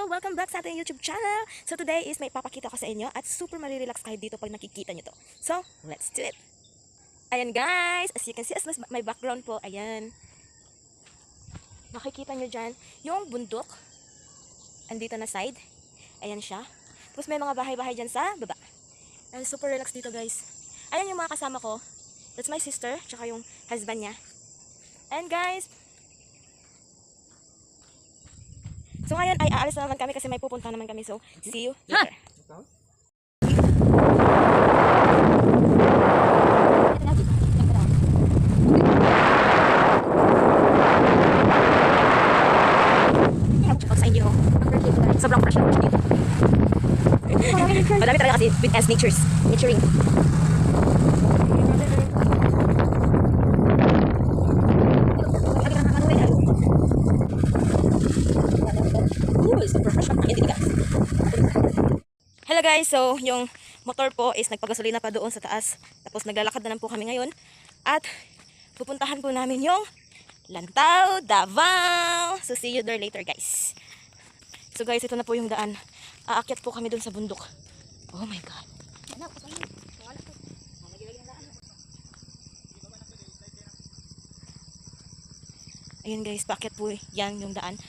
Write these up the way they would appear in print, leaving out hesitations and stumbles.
So, welcome back sa ating YouTube channel. So, today is may papakita ko sa inyo at super marirelax kayo dito pag nakikita nyo to. So, let's do it. Ayan guys, as you can see, as my background po, ayan. Makikita nyo dyan, yung bundok, andito na side. Ayan siya. Tapos may mga bahay-bahay dyan sa baba. And super relax dito guys. Ayan yung mga kasama ko. That's my sister, tsaka yung husband niya. And guys, so ngayon ay aalis na naman kami kasi may pupunta naman kami. So, see you later. Sa inyo, sobrang fresh na fresh dito. Madami talaga kasi with as naturing. Hello guys, so yung motor po is nagpagasolina pa doon sa taas. Tapos naglalakad na lang po kami ngayon. At pupuntahan po namin yung Lantau, Davao. So see you there later guys. So guys, ito na po yung daan. Aakyat po kami doon sa bundok. Oh my god. Ayun guys, paakyat po yan yung daan.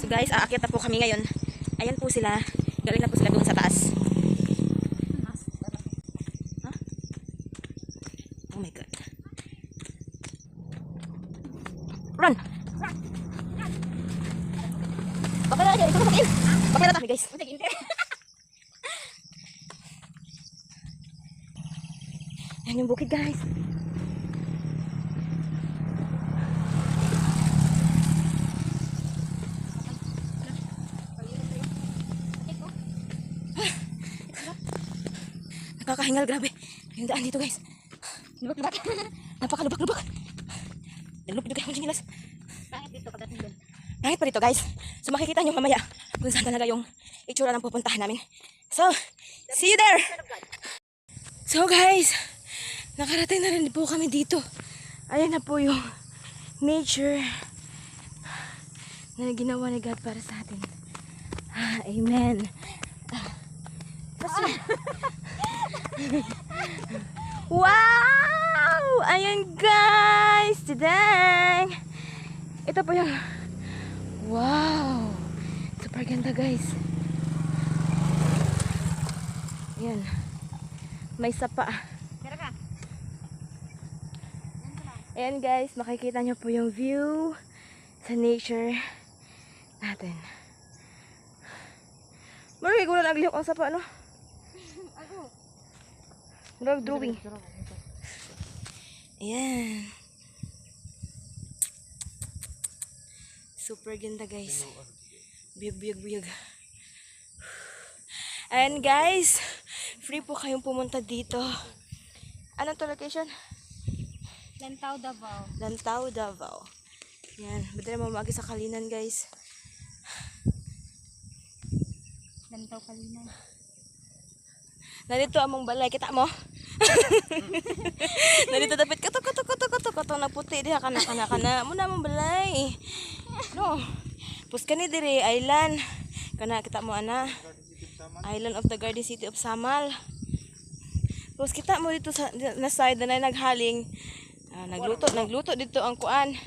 So guys, aakyat na po kami ngayon. Ayan po sila. Galing na po sila doon sa taas. Huh? Oh my god. Run! Bakit na dyan? Ito na sakin! Bakit na tayo guys? Ayan yung bukid guys. Nakakahingal, grabe. Yung daan dito guys. Lubak-lubak. Napakalubak-lubak. Nalubak kayo ng sinilas. Pangit dito pagdating doon. Pangit pa dito guys. So makikita nyo mamaya kung saan talaga yung itsura ng pupuntahan namin. So, see you there! So guys, nakarating na rin po kami dito. Ayan na po yung nature na ginawa ni God para sa atin. Amen. Wow! Ayan guys! Today! Ito po yung wow! Super ganda guys. Ayan. May sapa. Ayan guys, makikita nyo po yung view sa nature natin. Marig, wala naglihok ang sapa, no? Drawing. Ayan. Super ganda guys. Biyag. And guys, free po kayong pumunta dito. Anong to location? Lantau, Davao. Lantau, Davao. Ayan. Badala mamagi sa Kalinan guys. Lantau, Kalinan. Nandito among balay. Kita mo? Nandito dapat kato na puti diha kana muna among balay. No. Pus kani dire island. Kana kita mo ana. Island of the Garden City of Samal. Pus kita mo dito sa na side na naghaling. Nagluto dito ang kuan.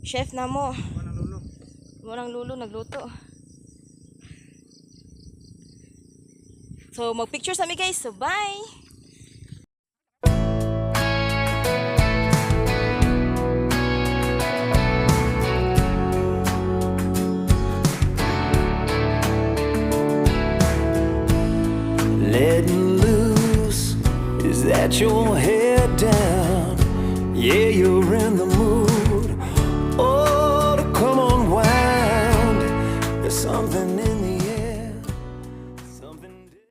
Chef na mo. Mo nang lulo nagluto. So mag-picture sa mi guys. So bye. Letting loose, is that your head down? Yeah, you're in the